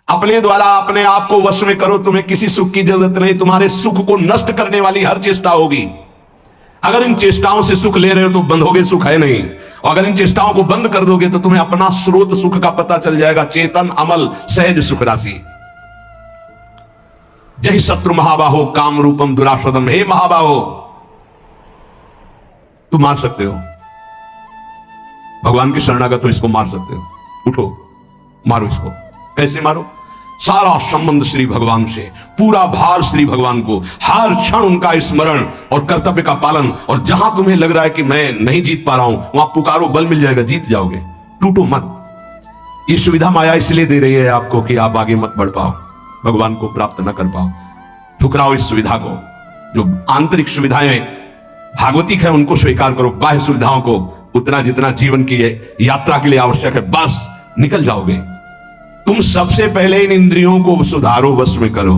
अपने द्वारा अपने आप को वश में करो, तुम्हें किसी सुख की जरूरत नहीं। तुम्हारे सुख को नष्ट करने वाली हर चेष्टा होगी। अगर इन चेष्टाओं से सुख ले रहे हो तो बंधोगे, सुख है नहीं। और अगर इन चेष्टाओं को बंद कर दोगे तो तुम्हें अपना स्रोत सुख का पता चल जाएगा। चेतन अमल सहज सुख राशि। जय शत्रु महाबाहो काम रूपम दुराशदम। हे महाबाहो, तुम मार सकते हो, भगवान की शरणागत हो, इसको मार सकते हो। उठो, मारो इसको। कैसे मारो? सारा संबंध श्री भगवान से, पूरा भार श्री भगवान को, हर क्षण उनका स्मरण और कर्तव्य का पालन। और जहां तुम्हें लग रहा है कि मैं नहीं जीत पा रहा हूं, वहां पुकारो, बल मिल जाएगा, जीत जाओगे। टूटो मत। ये सुविधा माया इसलिए दे रही है आपको कि आप आगे मत बढ़ पाओ, भगवान को प्राप्त न कर पाओ। ठुकराओ इस सुविधा को। जो आंतरिक सुविधाएं भागवतिक है उनको स्वीकार करो, बाह्य सुविधाओं को उतना जितना जीवन की यात्रा के लिए आवश्यक है, बस निकल जाओगे। तुम सबसे पहले इन इंद्रियों को सुधारो, वश में करो।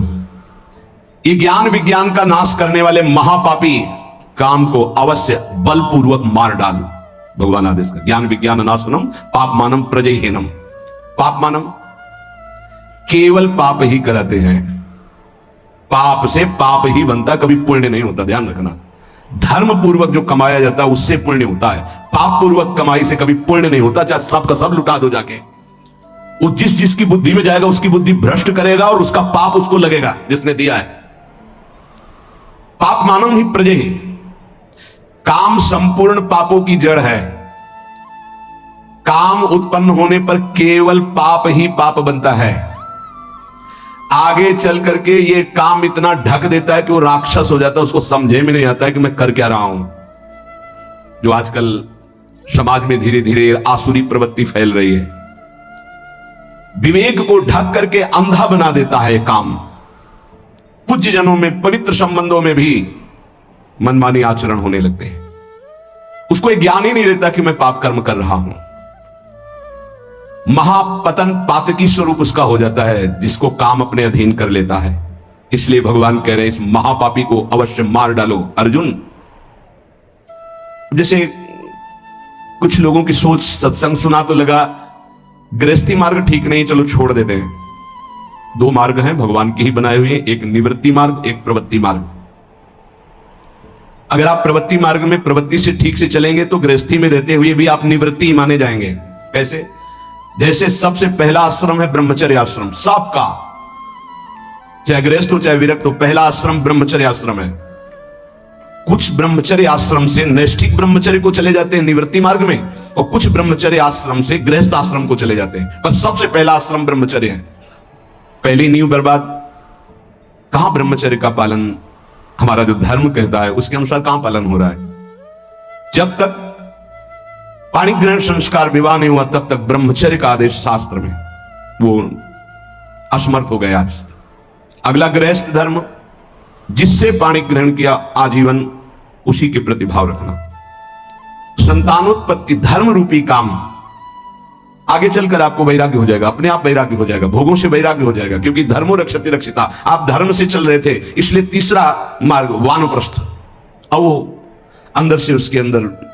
ये ज्ञान विज्ञान का नाश करने वाले महापापी काम को अवश्य बलपूर्वक मार डाल। भगवान आदेश का ज्ञान विज्ञान नाशनम पाप मानम प्रजहीनम। पाप मानम केवल पाप ही कराते हैं। पाप से पाप ही बनता, कभी पुण्य नहीं होता, ध्यान रखना। धर्म पूर्वक जो कमाया जाता है उससे पुण्य होता है। पाप पूर्वक कमाई से कभी पुण्य नहीं होता, चाहे सब का सब लुटा दो जाके। वो जिस जिसकी बुद्धि में जाएगा उसकी बुद्धि भ्रष्ट करेगा और उसका पाप उसको लगेगा जिसने दिया है। पाप मानम ही प्रजहि। काम संपूर्ण पापों की जड़ है। काम उत्पन्न होने पर केवल पाप ही पाप बनता है। आगे चल करके ये काम इतना ढक देता है कि वो राक्षस हो जाता है, उसको समझे में नहीं आता है कि मैं कर क्या रहा हूं। जो आजकल समाज में धीरे धीरे आसुरी प्रवृत्ति फैल रही है, विवेक को ढक करके अंधा बना देता है काम। पूज्य जनों में, पवित्र संबंधों में भी मनमानी आचरण होने लगते हैं। उसको एक ज्ञान ही नहीं रहता कि मैं पाप कर्म कर रहा हूं। महापतन पातकी स्वरूप उसका हो जाता है जिसको काम अपने अधीन कर लेता है। इसलिए भगवान कह रहे हैं इस महापापी को अवश्य मार डालो। अर्जुन, जैसे कुछ लोगों की सोच, सत्संग सुना तो लगा गृहस्थी मार्ग ठीक नहीं, चलो छोड़ देते हैं। दो मार्ग हैं भगवान के ही बनाए हुए, एक निवृत्ति मार्ग, एक प्रवृत्ति मार्ग। अगर आप प्रवृत्ति मार्ग में प्रवृत्ति से ठीक से चलेंगे तो गृहस्थी में रहते हुए भी आप निवृत्ति माने जाएंगे। कैसे? जैसे सबसे पहला आश्रम है ब्रह्मचर्य आश्रम, सबका, चाहे गृहस्थ हो चाहे विरक्त हो, पहला आश्रम ब्रह्मचर्य आश्रम है। कुछ ब्रह्मचर्य आश्रम से नैष्ठिक ब्रह्मचर्य को चले जाते हैं निवृत्ति मार्ग में, और कुछ ब्रह्मचर्य आश्रम से गृहस्थ आश्रम को चले जाते हैं। पर सबसे पहला आश्रम ब्रह्मचर्य है। पहली नींव बर्बाद। कहां ब्रह्मचर्य का पालन, हमारा जो धर्म कहता है उसके अनुसार कहां पालन हो रहा है? जब तक पाणी ग्रहण संस्कार विवाह नहीं हुआ तब तक ब्रह्मचर्य का आदेश शास्त्र में वो असमर्थ हो गया। अगला गृहस्थ धर्म, जिससे पाणी ग्रहण किया आजीवन उसी के प्रति भाव रखना। संतानोत्पत्ति धर्म रूपी काम, आगे चलकर आपको वैराग्य हो जाएगा, अपने आप वैराग्य हो जाएगा, भोगों से वैराग्य हो जाएगा, क्योंकि धर्मो रक्षति रक्षिता। आप धर्म से चल रहे थे, इसलिए तीसरा मार्ग वानप्रस्थ। अब वो अंदर से उसके अंदर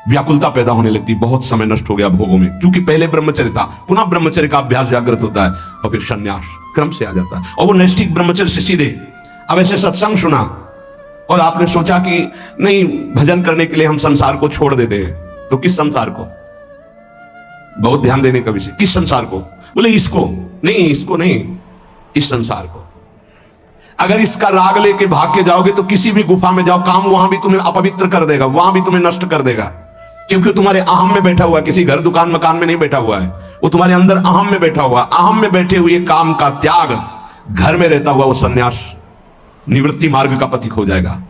व्याकुलता पैदा होने लगती, बहुत समय नष्ट हो गया भोगों में, क्योंकि पहले ब्रह्मचर्य था। पुनः ब्रह्मचर्य का अभ्यास जागृत होता है और फिर संन्यास क्रम से आ जाता है, और वो नैष्ठिक ब्रह्मचर्य से सीधे। अब ऐसे सत्संग सुना और आपने सोचा कि नहीं, भजन करने के लिए हम संसार को छोड़ देते हैं, तो किस संसार को? बहुत ध्यान देने का विषय, किस संसार को? बोले इसको नहीं, इसको नहीं, इस संसार को। अगर इसका राग लेके भाग के जाओगे तो किसी भी गुफा में जाओ, काम वहां भी तुम्हें अपवित्र कर देगा, वहां भी तुम्हें नष्ट कर देगा, क्योंकि तुम्हारे अहम में बैठा हुआ है। किसी घर दुकान मकान में नहीं बैठा हुआ है, वो तुम्हारे अंदर अहम में बैठा हुआ। अहम में बैठे हुए काम का त्याग, घर में रहता हुआ वो सन्यास, निवृत्ति मार्ग का पथिक हो जाएगा।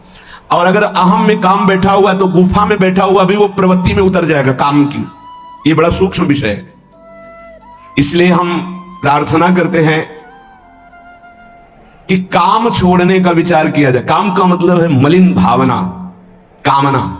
और अगर अहम में काम बैठा हुआ है तो गुफा में बैठा हुआ भी वो प्रवृत्ति में उतर जाएगा काम की। ये बड़ा सूक्ष्म विषय है। इसलिए हम प्रार्थना करते हैं कि काम छोड़ने का विचार किया जाए। काम का मतलब है मलिन भावना, कामना।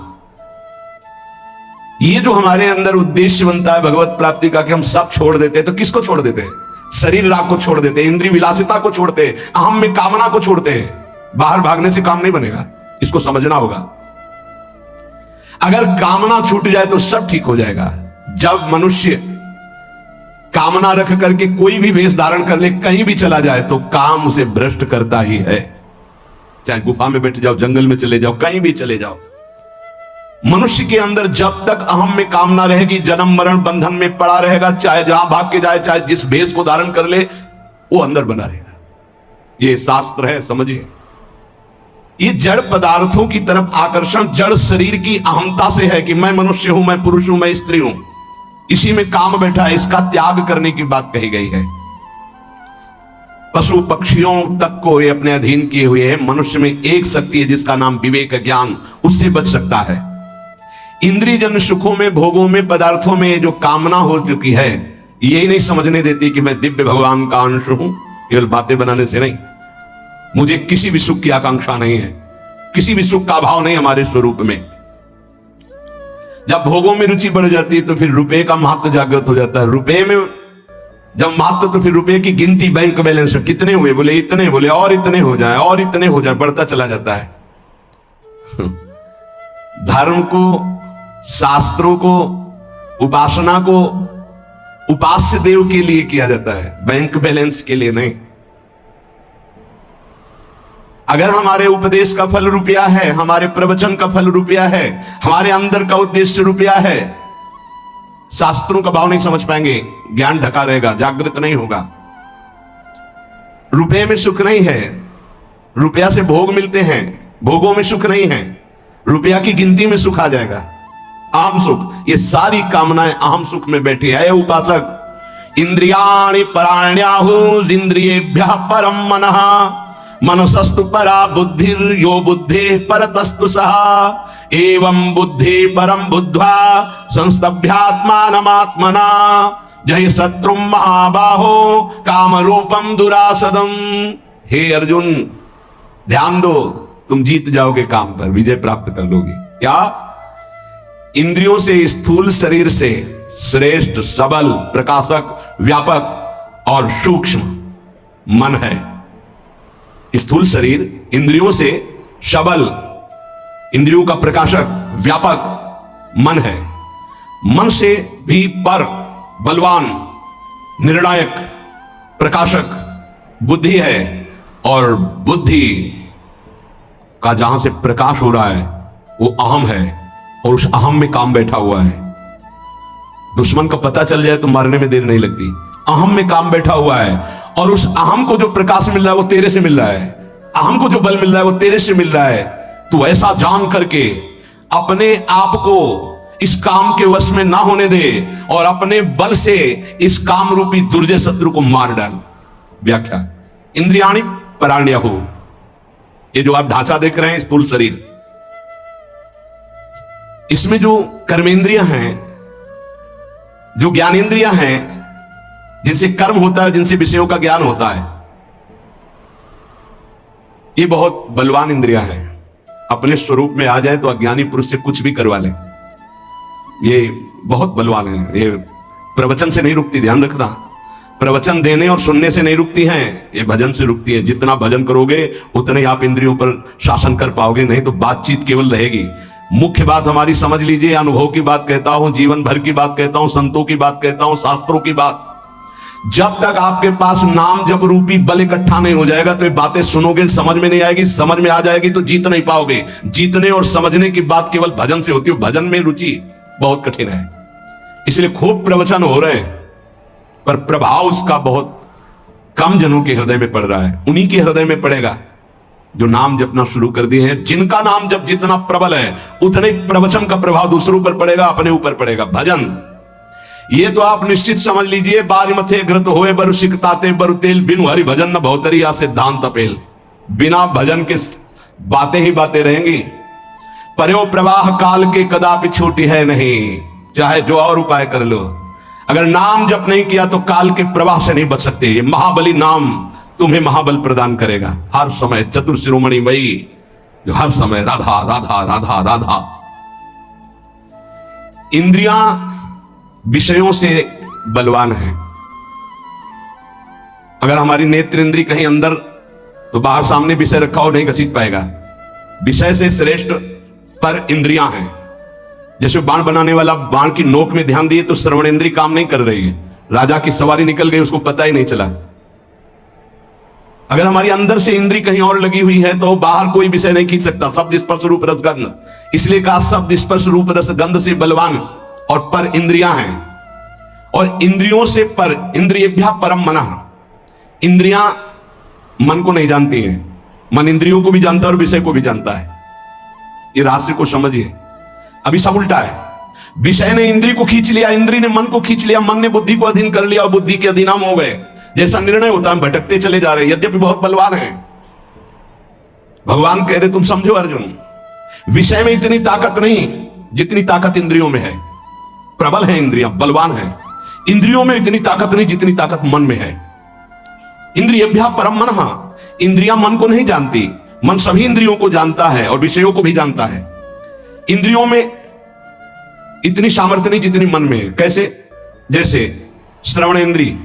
ये जो हमारे अंदर उद्देश्य बनता है भगवत प्राप्ति का कि हम सब छोड़ देते हैं, तो किसको छोड़ देते हैं? शरीर राग को छोड़ देते हैं, इंद्रिय विलासिता को छोड़ते हैं, अहम में कामना को छोड़ते हैं। बाहर भागने से काम नहीं बनेगा, इसको समझना होगा। अगर कामना छूट जाए तो सब ठीक हो जाएगा। जब मनुष्य कामना रख करके कोई भी वेश धारण कर ले, कहीं भी चला जाए तो काम उसे भ्रष्ट करता ही है। चाहे गुफा में बैठ जाओ, जंगल में चले जाओ, कहीं भी चले जाओ, मनुष्य के अंदर जब तक अहम में कामना रहेगी, जन्म मरण बंधन में पड़ा रहेगा। चाहे जहां भाग के जाए, चाहे जिस भेष को धारण कर ले, वो अंदर बना रहेगा। ये शास्त्र है, समझिए। ये जड़ पदार्थों की तरफ आकर्षण जड़ शरीर की अहमता से है कि मैं मनुष्य हूं, मैं पुरुष हूं, मैं स्त्री हूं, इसी में काम बैठा है। इसका त्याग करने की बात कही गई है। पशु पक्षियों तक को ये अपने अधीन किए हुए हैं। मनुष्य में एक शक्ति है जिसका नाम विवेक ज्ञान, उससे बच सकता है। इंद्रिय जन सुखों में, भोगों में, पदार्थों में जो कामना हो चुकी है, यही नहीं समझने देती कि मैं दिव्य भगवान का अंश हूं। केवल बातें बनाने से नहीं, मुझे किसी भी सुख की आकांक्षा नहीं है, किसी भी सुख का अभाव नहीं हमारे स्वरूप में। जब भोगों में रुचि बढ़ जाती है तो फिर रुपए का महत्व जागृत हो जाता है। रुपए में जब महत्व, तो फिर रुपए की गिनती, बैंक बैलेंस कितने हुए, बोले इतने, बोले और इतने हो जाए, और इतने हो जाए, बढ़ता चला जाता है। धर्म को, शास्त्रों को, उपासना को उपास्य देव के लिए किया जाता है, बैंक बैलेंस के लिए नहीं। अगर हमारे उपदेश का फल रुपया है, हमारे प्रवचन का फल रुपया है, हमारे अंदर का उद्देश्य रुपया है, शास्त्रों का भाव नहीं समझ पाएंगे, ज्ञान ढका रहेगा, जागृत नहीं होगा। रुपये में सुख नहीं है, रुपया से भोग मिलते हैं, भोगों में सुख नहीं है, रुपया की गिनती में सुख आ जाएगा, अहम सुख। ये सारी कामनाएं अहम सुख में बैठी है। उपासक, इंद्रियाणि पराण्याहुः इंद्रियेभ्यः परम मनः मनसस्तु परा बुद्धिर यो बुद्धे परतस्तु सः एवं बुद्धि परम बुद्ध्वा संस्तभ्यात्मानमात्मना जय शत्रुम महाबाहो काम रूपम दुरासदम। हे अर्जुन, ध्यान दो, तुम जीत जाओगे, काम पर विजय प्राप्त कर लोगे। क्या? इंद्रियों से, स्थूल शरीर से श्रेष्ठ, सबल, प्रकाशक, व्यापक और सूक्ष्म मन है। स्थूल शरीर इंद्रियों से सबल, इंद्रियों का प्रकाशक, व्यापक मन है। मन से भी पर, बलवान, निर्णायक, प्रकाशक बुद्धि है। और बुद्धि का जहां से प्रकाश हो रहा है वो अहम है, और उस अहम में काम बैठा हुआ है। दुश्मन का पता चल जाए तो मारने में देर नहीं लगती। अहम में काम बैठा हुआ है, और उस अहम को जो प्रकाश मिल रहा है वो तेरे से मिल रहा है, अहम को जो बल मिल रहा है वो तेरे से मिल रहा है। तू ऐसा जान करके अपने आप को इस काम के वश में ना होने दे, और अपने बल से इस काम रूपी दुर्जय शत्रु को मार डाल। व्याख्या, इंद्रियाणि पराण्याहुः, ये जो आप ढांचा देख रहे हैं स्थूल शरीर, इसमें जो कर्मेंद्रियां हैं, जो ज्ञानेंद्रियां हैं, जिनसे कर्म होता है, जिनसे विषयों का ज्ञान होता है, ये बहुत बलवान इंद्रियां हैं। अपने स्वरूप में आ जाए तो अज्ञानी पुरुष से कुछ भी करवा ले, ये बहुत बलवान है। ये प्रवचन से नहीं रुकती, ध्यान रखना। प्रवचन देने और सुनने से नहीं रुकती हैं, ये भजन से रुकती है। जितना भजन करोगे उतने आप इंद्रियों पर शासन कर पाओगे, नहीं तो बातचीत केवल रहेगी। मुख्य बात हमारी समझ लीजिए, अनुभव की बात कहता हूं, जीवन भर की बात कहता हूं, संतों की बात कहता हूं, शास्त्रों की बात। जब तक आपके पास नाम जप रूपी बल इकट्ठा नहीं हो जाएगा तो ये बातें सुनोगे, समझ में नहीं आएगी। समझ में आ जाएगी तो जीत नहीं पाओगे। जीतने और समझने की बात केवल भजन से होती है। भजन में रुचि बहुत कठिन है, इसलिए खूब प्रवचन हो रहे हैं, पर प्रभाव उसका बहुत कम जनों के हृदय में पड़ रहा है। उन्हीं के हृदय में पड़ेगा जो नाम जपना शुरू कर दिए हैं। जिनका नाम जप जितना प्रबल है, उतने प्रवचन का प्रभाव दूसरों पर पड़ेगा, अपने ऊपर पड़ेगा। भजन, ये तो आप निश्चित समझ लीजिए। बारी मथे घृत होए बरु सिकताते बरु तेल, बिनु हरि भजन न भवतरी या सिद्धांत अपेल। बिना भजन के बातें ही बातें रहेंगी। पर्यो प्रवाह काल के कदापि छूटी है नहीं, चाहे जो और उपाय कर लो। अगर नाम जप नहीं किया तो काल के प्रवाह से नहीं बच सकते। ये महाबली नाम तुम्हें महाबल प्रदान करेगा। हर समय चतुर शिरोमणि वही जो हर समय राधा राधा राधा राधा। इंद्रियां विषयों से बलवान है। अगर हमारी नेत्र इंद्री कहीं अंदर, तो बाहर सामने विषय रखा हो नहीं घसीट पाएगा। विषय से श्रेष्ठ पर इंद्रियां हैं। जैसे बाण बनाने वाला बाण की नोक में ध्यान दिए तो श्रवण इंद्री काम नहीं कर रही है, राजा की सवारी निकल गई, उसको पता ही नहीं चला। अगर हमारी अंदर से इंद्री कहीं और लगी हुई है तो बाहर कोई विषय नहीं खींच सकता। शब्द स्पर्श रूप रस गंध, इसलिए कहा शब्द स्पर्श रूप रस गंध से बलवान और पर इंद्रियां हैं, और इंद्रियों से पर, इंद्रियेभ्यः परम मनः। इंद्रियां मन को नहीं जानती हैं, मन इंद्रियों को भी जानता है और विषय को भी जानता है। ये रहस्य को समझिए। अभी सब उल्टा है, विषय ने इंद्री को खींच लिया, इंद्री ने मन को खींच लिया, मन ने बुद्धि को अधीन कर लिया और बुद्धि के अधीन हम हो गए। जैसा निर्णय होता है भटकते चले जा रहे, यद्यपि बहुत बलवान है। भगवान कह रहे तुम समझो अर्जुन, विषय में इतनी ताकत नहीं जितनी ताकत इंद्रियों में है। प्रबल है इंद्रियां, बलवान है। इंद्रियों में इतनी ताकत नहीं जितनी ताकत मन में है। इंद्रियेभ्यः परम मनः, इंद्रियां मन को नहीं जानती, मन सभी इंद्रियों को जानता है और विषयों को भी जानता है। इंद्रियों में इतनी सामर्थ्य नहीं जितनी मन में है। कैसे? जैसे श्रवण इंद्री,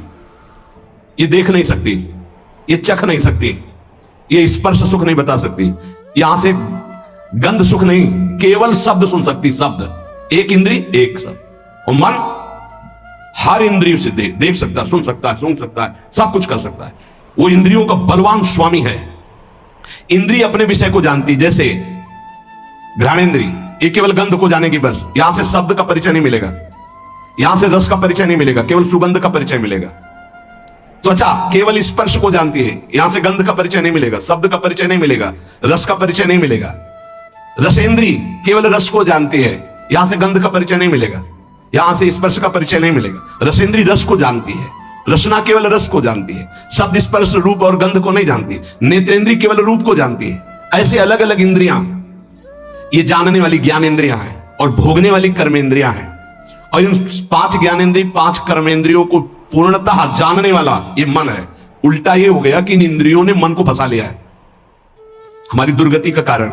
ये देख नहीं सकती, ये चख नहीं सकती, ये स्पर्श सुख नहीं बता सकती, यहां से गंध सुख नहीं, केवल शब्द सुन सकती। शब्द एक इंद्री एक शब्द, और मन हर इंद्रियों से देख सकता है, सुन सकता है, सूंघ सकता है, सब कुछ कर सकता है। वो इंद्रियों का बलवान स्वामी है। इंद्री अपने विषय को जानती, जैसे घ्राणेंद्री, ये केवल गंध को जानेगी बस, यहां से शब्द का परिचय नहीं मिलेगा, यहां से रस का परिचय नहीं मिलेगा, केवल सुगंध का परिचय मिलेगा। त्वचा केवल स्पर्श को जानती है, यहां से गंध का परिचय नहीं मिलेगा, शब्द का परिचय नहीं मिलेगा, रस का परिचय नहीं मिलेगा। रसेंद्री केवल रस को जानती है, यहां से गंध का परिचय नहीं मिलेगा, यहां से स्पर्श का परिचय नहीं मिलेगा। रसेंद्री रस को जानती है, रसना केवल रस को जानती है, शब्द स्पर्श रूप और गंध को नहीं जानती। नेत्रेंद्री केवल रूप को जानती है। ऐसे अलग अलग इंद्रियां, ये जानने वाली ज्ञानेंद्रियां हैं और भोगने वाली कर्मेंद्रियां हैं। और इन 5 ज्ञानेंद्रिय 5 कर्मेंद्रियों को पूर्णतः जानने वाला ये मन है। उल्टा ये हो गया कि इन इंद्रियों ने मन को फंसा लिया है, हमारी दुर्गति का कारण।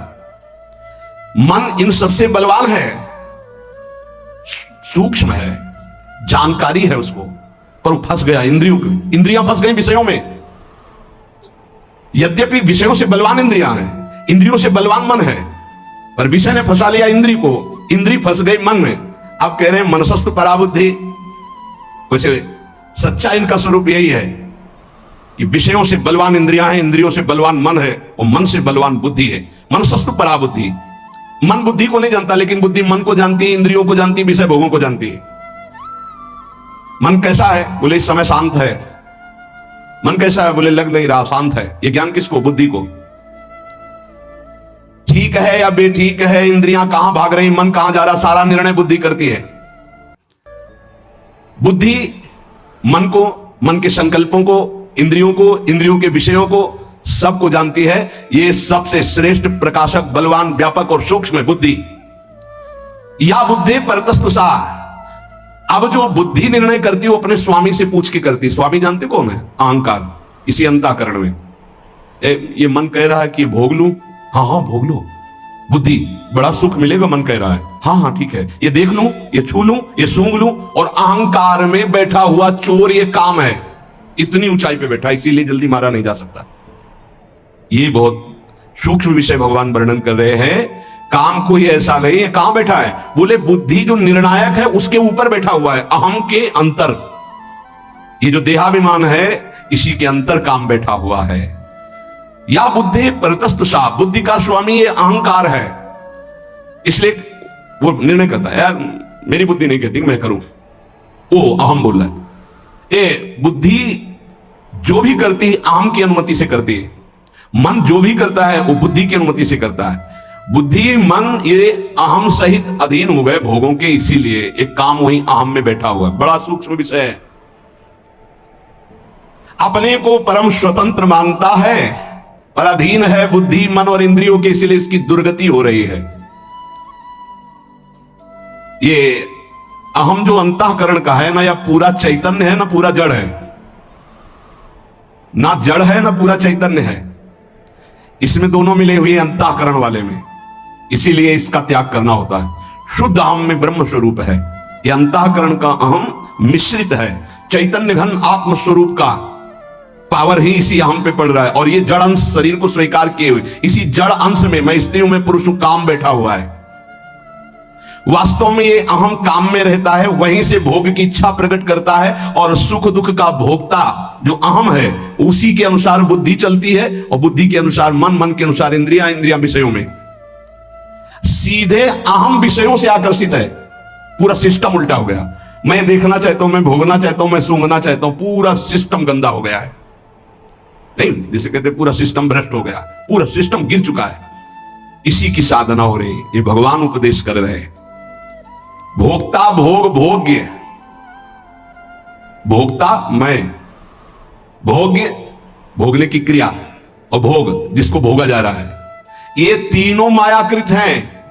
मन इन सबसे बलवान है, सूक्ष्म है, जानकारी है उसको, पर वो फंस गया इंद्रियां फंस गई विषयों में। यद्यपि विषयों से बलवान इंद्रियां हैं, इंद्रियों से बलवान मन है, पर विषय ने फंसा लिया इंद्री को, इंद्री फंस गई मन में। अब कह रहे हैं मनसस्तु पराबुद्धि। वैसे सच्चा इनका स्वरूप यही है कि विषयों से बलवान इंद्रियां हैं, इंद्रियों से बलवान मन है, और मन से बलवान बुद्धि है। मनसस्तु पराबुद्धि, मन बुद्धि को नहीं जानता, लेकिन बुद्धि मन को जानती है, इंद्रियों को जानती है, विषय भोगों को जानती है। मन कैसा है? बोले इस समय शांत है। मन कैसा है? बोले लग नहीं रहा, शांत है। ये ज्ञान किसको? बुद्धि को। ठीक है या बेठीक है, इंद्रियां कहां भाग रही, मन कहां जा रहा, सारा निर्णय बुद्धि करती है। बुद्धि मन को, मन के संकल्पों को, इंद्रियों को, इंद्रियों के विषयों को, सबको जानती है। ये सबसे श्रेष्ठ प्रकाशक, बलवान, व्यापक और सूक्ष्म है बुद्धि। या बुद्धि परतस्तुषा। अब जो बुद्धि निर्णय करती है वो अपने स्वामी से पूछ के करती है। स्वामी जानते कौन है? अहंकार। इसी अंतःकरण में ये मन कह रहा है कि भोग लूं, हाँ हाँ भोग लो। बुद्धि बड़ा सुख मिलेगा, मन कह रहा है हाँ हाँ ठीक है, ये देख लूं, ये छू लूं, ये सूंघ लूं। और अहंकार में बैठा हुआ चोर ये काम है, इतनी ऊंचाई पे बैठा, इसीलिए जल्दी मारा नहीं जा सकता। ये बहुत सूक्ष्म विषय भगवान वर्णन कर रहे हैं। काम कोई ऐसा नहीं है, कहां बैठा है? बोले बुद्धि जो निर्णायक है उसके ऊपर बैठा हुआ है, अहम के अंतर। ये जो देहाभिमान है इसी के अंतर काम बैठा हुआ है। या बुद्धि परतस्तुषा, बुद्धि का स्वामी ये अहंकार है, इसलिए वो निर्णय करता है यार मेरी बुद्धि नहीं कहती मैं करूं, वो अहम बोल रहा है। ये बुद्धि जो भी करती है अहम की अनुमति से करती है, मन जो भी करता है वो बुद्धि की अनुमति से करता है। बुद्धि मन ये अहम सहित अधीन हो गए भोगों के, इसीलिए एक काम वहीं अहम में बैठा हुआ है। बड़ा सूक्ष्म विषय है। अपने को परम स्वतंत्र मानता है पर अधीन है बुद्धि, मन और इंद्रियों के, इसीलिए इसकी दुर्गति हो रही है। ये अहम जो अंतःकरण का है ना, या पूरा चैतन्य है ना पूरा जड़ है, ना जड़ है ना पूरा चैतन्य है, इसमें दोनों मिले हुए अंतःकरण वाले में, इसीलिए इसका त्याग करना होता है। शुद्ध अहम में ब्रह्म स्वरूप है, यह अंतःकरण का अहम मिश्रित है, चैतन्य घन आत्म स्वरूप का पावर ही इसी अहम पे पड़ रहा है। और ये जड़ अंश शरीर को स्वीकार किए हुए, इसी जड़ अंश में मैं स्त्री हूं मैं पुरुष हूं काम बैठा हुआ है। वास्तव में ये अहम काम में रहता है, वहीं से भोग की इच्छा प्रकट करता है, और सुख दुख का भोक्ता जो अहम है उसी के अनुसार बुद्धि चलती है, और बुद्धि के अनुसार मन, मन के अनुसार इंद्रियां, इंद्रियां विषयों में। सीधे अहम विषयों से आकर्षित है, पूरा सिस्टम उल्टा हो गया। मैं देखना चाहता हूं, मैं भोगना चाहता हूं, मैं सूंघना चाहता हूं, पूरा सिस्टम गंदा हो गया है। नहीं, जिसे कहते पूरा सिस्टम भ्रष्ट हो गया, पूरा सिस्टम गिर चुका है। इसी की साधना हो रही, ये भगवान उपदेश कर रहे हैं। भोक्ता भोग भोग्य, भोक्ता मैं, भोग्य भोगने की क्रिया, और भोग जिसको भोगा जा रहा है, ये तीनों मायाकृत हैं,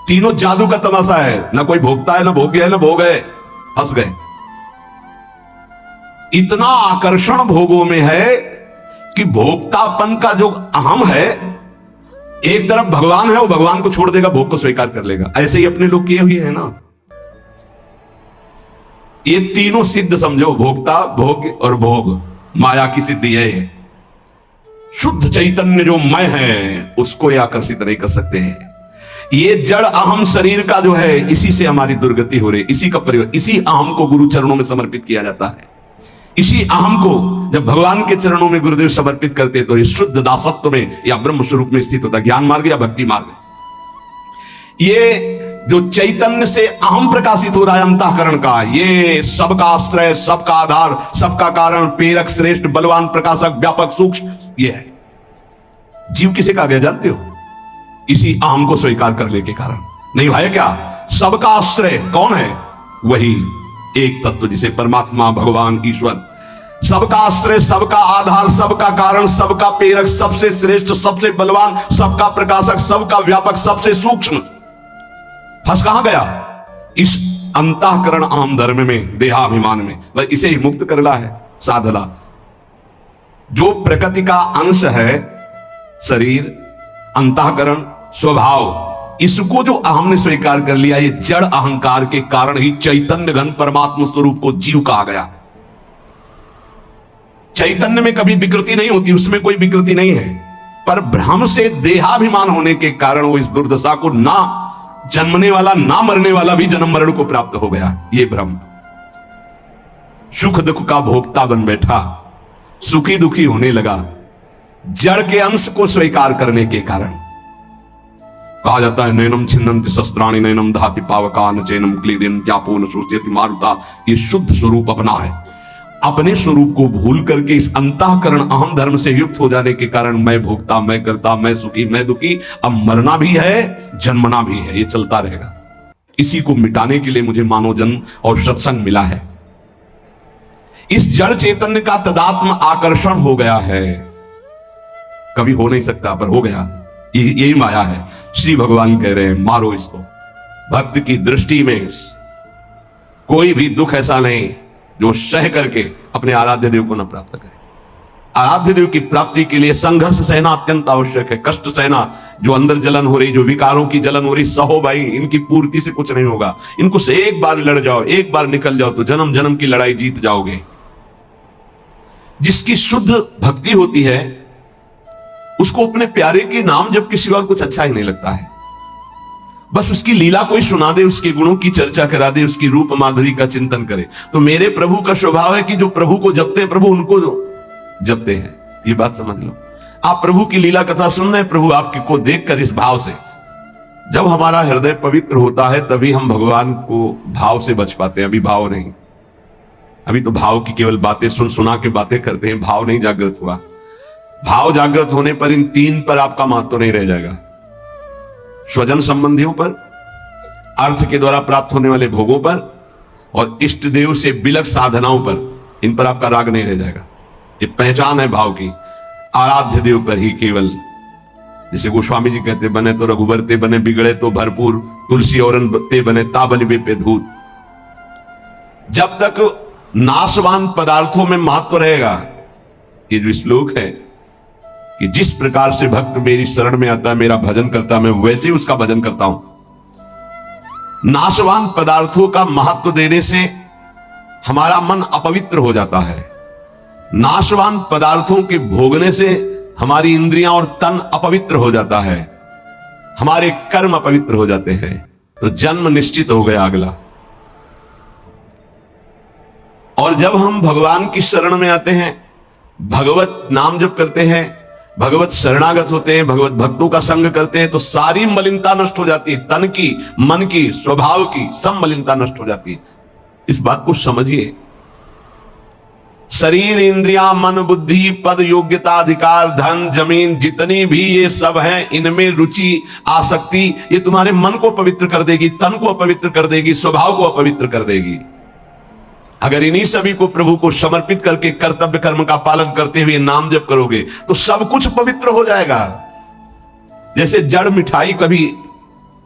तीनों जादू का तमाशा है। ना कोई भोक्ता है, ना भोग्य है, ना भोग है, फंस गए। इतना आकर्षण भोगों में है कि भोक्तापन का जो अहम है, एक तरफ भगवान है, वो भगवान को छोड़ देगा, भोग को स्वीकार कर लेगा। ऐसे ही अपने लोग किए हुए हैं ना। ये तीनों सिद्ध समझो, भोक्ता, भोग और भोग, माया की सिद्धि है। शुद्ध चैतन्य जो मैं है उसको ये आकर्षित नहीं कर सकते हैं। ये जड़ अहम शरीर का जो है, इसी से हमारी दुर्गति हो रही, इसी का परिवर्तन, इसी अहम को गुरु चरणों में समर्पित किया जाता है। इसी अहम को जब भगवान के चरणों में गुरुदेव समर्पित करते तो ये शुद्ध दासत्व में या ब्रह्म स्वरूप में स्थित होता, ज्ञान मार्ग या भक्ति मार्ग। ये जो चैतन्य से अहम प्रकाशित हो रहा है अंतःकरण का, ये सबका आश्रय, सबका आधार, सबका कारण, प्रेरक, श्रेष्ठ, बलवान, प्रकाशक, व्यापक, सूक्ष्म, ये है। जीव किसे कहा गया जानते हो? इसी अहम को स्वीकार करने के कारण। नहीं है क्या? सबका आश्रय कौन है? वही एक तत्व जिसे परमात्मा, भगवान, ईश्वर, सबका आश्रय, सबका आधार, सबका कारण, सबका प्रेरक, सबसे श्रेष्ठ, सबसे बलवान, सबका प्रकाशक, सबका व्यापक, सबसे सूक्ष्म। फंस कहां गया? इस अंतःकरण अहम धर्म में, देहाभिमान में। वह इसे ही मुक्त करला है साधला। जो प्रकृति का अंश है, शरीर, अंतःकरण, स्वभाव, इसको जो अहम ने स्वीकार कर लिया, ये जड़ अहंकार के कारण ही चैतन्य घन परमात्मा स्वरूप को जीव कहा गया। चैतन्य में कभी विकृति नहीं होती, उसमें कोई विकृति नहीं है, पर भ्रम से देहाभिमान होने के कारण वो इस दुर्दशा को, ना जन्मने वाला ना मरने वाला भी जन्म मरण को प्राप्त हो गया। ये भ्रम सुख दुख का भोक्ता बन बैठा, सुखी दुखी होने लगा, जड़ के अंश को स्वीकार करने के कारण। कहा जाता है नैनम छिन्नन्ति शस्त्राणि नैनम दहाति पावका न चैनम क्लीदन्त्यापो न शोष्यति मारुता। ये शुद्ध स्वरूप अपना है। अपने स्वरूप को भूल करके इस अंतःकरण अहम धर्म से युक्त हो जाने के कारण मैं भोगता, मैं करता, मैं सुखी, मैं दुखी, अब मरना भी है, जन्मना भी है, ये चलता रहेगा। इसी को मिटाने के लिए मुझे मानव जन्म और सत्संग मिला है। इस जड़ चैतन्य का तदात्म आकर्षण हो गया है, कभी हो नहीं सकता पर हो गया। यही माया है। श्री भगवान कह रहे हैं मारो इसको। भक्त की दृष्टि में कोई भी दुख ऐसा नहीं जो सह करके अपने आराध्य देव को न प्राप्त करे। आराध्य देव की प्राप्ति के लिए संघर्ष सहना अत्यंत आवश्यक है। कष्ट सहना, जो अंदर जलन हो रही, जो विकारों की जलन हो रही, सहो भाई, इनकी पूर्ति से कुछ नहीं होगा। इनको से एक बार लड़ जाओ, एक बार निकल जाओ तो जन्म जन्म की लड़ाई जीत जाओगे। जिसकी शुद्ध भक्ति होती है उसको अपने प्यारे के नाम जब के सिवा कुछ अच्छा ही नहीं लगता है। बस उसकी लीला कोई सुना दे, उसके गुणों की चर्चा करा दे, उसकी रूप माधुरी का चिंतन करे। तो मेरे प्रभु का स्वभाव है कि जो प्रभु को जपते हैं, प्रभु उनको जपते हैं। ये बात समझ लो। आप प्रभु की लीला कथा सुन रहे हैं, प्रभु आपके को देखकर इस भाव से, जब हमारा हृदय पवित्र होता है तभी हम भगवान को भाव से बच पाते हैं। अभी भाव नहीं, अभी तो भाव की केवल बातें सुना के बातें करते हैं, भाव नहीं जागृत हुआ। भाव जागृत होने पर इन तीन पर आपका महत्व नहीं रह जाएगा। स्वजन संबंधियों पर, अर्थ के द्वारा प्राप्त होने वाले भोगों पर, और इष्ट देव से बिलक साधनाओं पर, इन पर आपका राग नहीं रह जाएगा। ये पहचान है भाव की। आराध्य देव पर ही केवल, जैसे गोस्वामी जी कहते, बने तो रघुबर ते बने, बिगड़े तो भरपूर, तुलसी और ते बने ताबन पे धूत। जब तक नाशवान पदार्थों में महत्व रहेगा, ये जो श्लोक है कि जिस प्रकार से भक्त मेरी शरण में आता है, मेरा भजन करता है, मैं वैसे ही उसका भजन करता हूं। नाशवान पदार्थों का महत्व देने से हमारा मन अपवित्र हो जाता है। नाशवान पदार्थों के भोगने से हमारी इंद्रियां और तन अपवित्र हो जाता है, हमारे कर्म अपवित्र हो जाते हैं। तो जन्म निश्चित हो गया अगला। और जब हम भगवान की शरण में आते हैं, भगवत नाम जप करते हैं, भगवत शरणागत होते हैं, भगवत भक्तों का संग करते हैं, तो सारी मलिनता नष्ट हो जाती है। तन की, मन की, स्वभाव की सब मलिनता नष्ट हो जाती है। इस बात को समझिए। शरीर, इंद्रियां, मन, बुद्धि, पद, योग्यता, अधिकार, धन, जमीन, जितनी भी ये सब हैं, इनमें रुचि, आसक्ति, ये तुम्हारे मन को पवित्र कर देगी, तन को अपवित्र कर देगी, स्वभाव को अपवित्र कर देगी। अगर इन्हीं सभी को प्रभु को समर्पित करके कर्तव्य कर्म का पालन करते हुए नाम जप करोगे तो सब कुछ पवित्र हो जाएगा। जैसे जड़ मिठाई कभी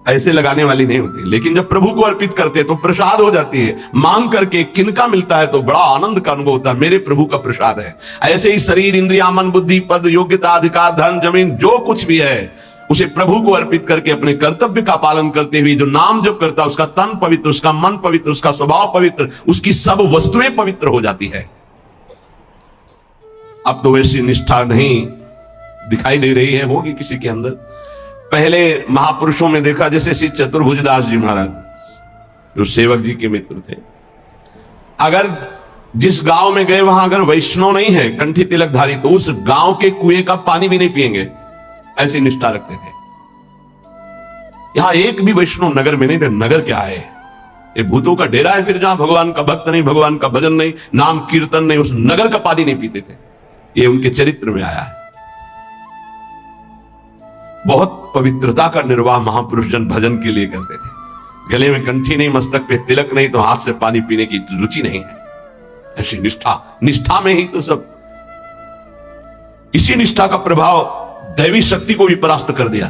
ऐसे लगाने वाली नहीं होती, लेकिन जब प्रभु को अर्पित करते तो प्रसाद हो जाती है। मांग करके किनका मिलता है तो बड़ा आनंद का अनुभव होता है, मेरे प्रभु का प्रसाद है। ऐसे ही शरीर, इंद्रिया, मन, बुद्धि, पद, योग्यता, अधिकार, धन, जमीन, जो कुछ भी है उसे प्रभु को अर्पित करके अपने कर्तव्य का पालन करते हुए जो नाम जप करता है, उसका तन पवित्र, उसका मन पवित्र, उसका स्वभाव पवित्र, उसकी सब वस्तुएं पवित्र हो जाती है। अब तो वैसी निष्ठा नहीं दिखाई दे रही है, होगी किसी के अंदर। पहले महापुरुषों में देखा, जैसे श्री चतुर्भुजदास जी महाराज जो सेवक जी के मित्र थे, अगर जिस गांव में गए वहां अगर वैष्णव नहीं है, कंठी तिलकधारी, तो उस गांव के कुएं का पानी भी नहीं पिएंगे, ऐसी निष्ठा रखते थे। यहां एक भी वैष्णव नगर में नहीं थे। नगर क्या है, ये भूतों का डेरा है। फिर जहां भगवान का भक्त नहीं, भगवान का भजन नहीं, नाम कीर्तन नहीं, उस नगर का पानी नहीं पीते थे। ये उनके चरित्र में आया है। बहुत पवित्रता का निर्वाह महापुरुष जन भजन के लिए करते थे। गले में कंठी नहीं, मस्तक पे तिलक नहीं, तो हाथ से पानी पीने की रुचि नहीं है। ऐसी निष्ठा में ही तो सब। इसी निष्ठा का प्रभाव दैवी शक्ति को भी परास्त कर दिया।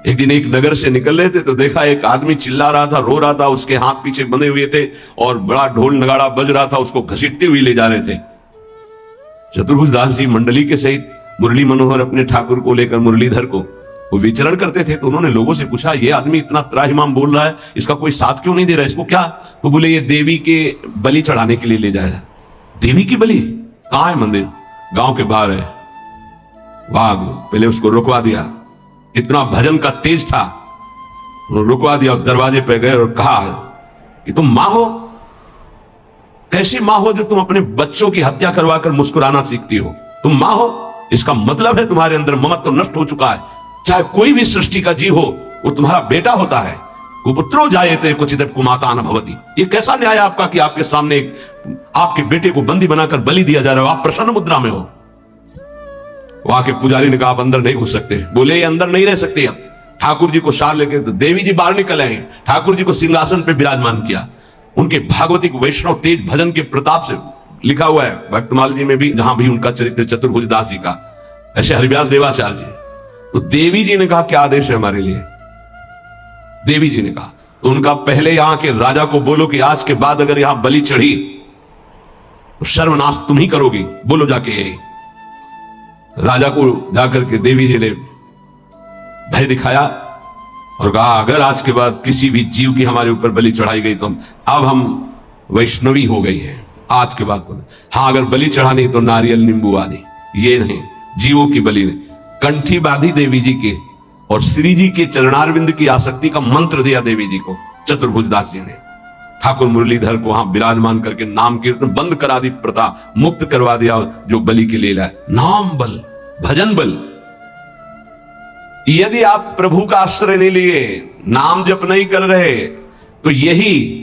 एक दिन एक नगर से निकल रहे थे तो देखा एक आदमी चिल्ला रहा था, रो रहा था, उसके हाथ पीछे बंधे हुए थे और बड़ा ढोल नगाड़ा बज रहा था, उसको घसीटते हुए ले जा रहे थे। चतुर्भुजदास जी मंडली के सहित मुरली मनोहर अपने ठाकुर को लेकर, मुरलीधर को, वो विचरण करते थे। तो उन्होंने लोगों से पूछा, ये आदमी इतना त्राहिमाम बोल रहा है, इसका कोई साथ क्यों नहीं दे रहा है, इसको क्या? तो बोले ये देवी के बलि चढ़ाने के लिए ले जाएगा। देवी की बलि? कहां है मंदिर? गांव के बाहर है। वाह, पहले उसको रुकवा दिया। इतना भजन का तेज था, उन्होंने रुकवा दिया। दरवाजे पे गए और कहा कि तुम मां हो? कैसी मां हो जो तुम अपने बच्चों की हत्या करवाकर मुस्कुराना सीखती हो? तुम मां हो, इसका मतलब है तुम्हारे अंदर ममत्व तो नष्ट हो चुका है। चाहे कोई भी सृष्टि का जीव हो, वो तुम्हारा बेटा होता है। कुपुत्रो जायते क्वचित् कुमाता न भवति। ये कैसा न्याय आपका कि आपके सामने आपके बेटे को बंदी बनाकर बलि दिया जा रहा है, आप प्रसन्न मुद्रा में हो। वहां के पुजारी ने कहा आप अंदर नहीं घुस सकते। बोले ये अंदर नहीं रह सकते। अब ठाकुर जी को साथ लेके तो देवी जी बाहर निकल आए। ठाकुर जी को सिंहासन पे विराजमान किया। उनके भागवतिक वैष्णव तेज भजन के प्रताप से लिखा हुआ है भक्तमाल जी में भी, जहां भी उनका चरित्र चतुर्भुजदास जी का, ऐसे हरिव्यास देवाचार्य जी। तो देवी जी ने कहा क्या आदेश है हमारे लिए? देवी जी ने कहा तो उनका, पहले यहां के राजा को बोलो कि आज के बाद अगर यहां बलि चढ़ी तो सर्वनाश तुम ही करोगी, बोलो जाके। राजा को जाकर के देवी जी ने भय दिखाया और कहा अगर आज के बाद किसी भी जीव की हमारे ऊपर बलि चढ़ाई गई तो अब हम वैष्णवी हो गई है, आज के बाद को। हाँ, अगर बलि चढ़ानी तो नारियल नींबू आदि, ये नहीं, जीवों की बलि नहीं। कंठी बांधी देवी जी के और श्री जी के चरणारविंद की आसक्ति का मंत्र दिया देवी जी को चतुर्भुजदास जी ने। ठाकुर मुरलीधर को वहां विराजमान करके नाम कीर्तन बंद करा दी, प्रथा मुक्त करवा दिया जो बलि के लिए लाए। नाम बल, भजन बल। यदि आप प्रभु का आश्रय नहीं लिए, नाम जप नहीं कर रहे, तो यही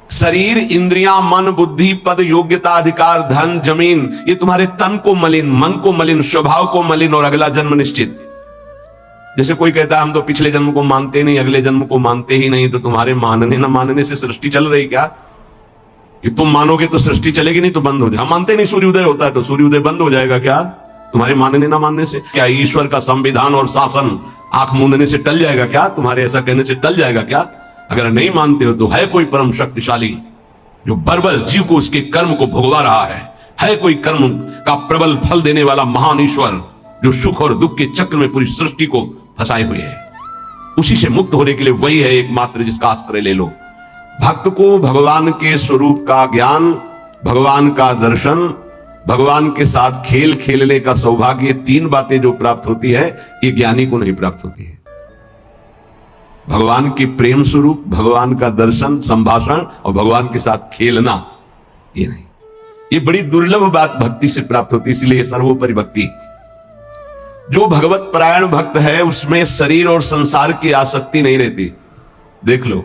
शरीर, इंद्रियां, मन, बुद्धि, पद, योग्यता, अधिकार, धन, जमीन, ये तुम्हारे तन को मलिन, मन को मलिन, स्वभाव को मलिन और अगला जन्म निश्चित। जैसे कोई कहता है हम तो पिछले जन्म को मानते नहीं, अगले जन्म को मानते ही नहीं, तो तुम्हारे मानने न मानने से सृष्टि चल रही क्या? कि तुम मानोगे तो सृष्टि चलेगी, नहीं तो बंद हो जाए। हम मानते नहीं सूर्योदय होता है तो सूर्योदय बंद हो जाएगा क्या तुम्हारे मानने ना मानने से? क्या ईश्वर का संविधान और शासन आंख मूंदने से टल जाएगा क्या? तुम्हारे ऐसा कहने से टल जाएगा क्या? अगर नहीं मानते हो तो है कोई परम शक्तिशाली जो बर्बर जीव को उसके कर्म को भुगवा रहा है कोई कर्म का प्रबल फल देने वाला महान ईश्वर जो सुख और दुख के चक्र में पूरी सृष्टि को फंसाए हुए है। उसी से मुक्त होने के लिए वही है एकमात्र जिसका आश्रय ले लो। भक्त को भगवान के स्वरूप का ज्ञान, भगवान का दर्शन, भगवान के साथ खेल खेलने का सौभाग्य, तीन बातें जो प्राप्त होती है, ये ज्ञानी को नहीं प्राप्त होती है। भगवान के प्रेम स्वरूप, भगवान का दर्शन, संभाषण और भगवान के साथ खेलना, ये नहीं। ये बड़ी दुर्लभ बात भक्ति से प्राप्त होती है, इसलिए सर्वोपरि भक्ति। जो भगवत परायण भक्त है उसमें शरीर और संसार की आसक्ति नहीं रहती। देख लो,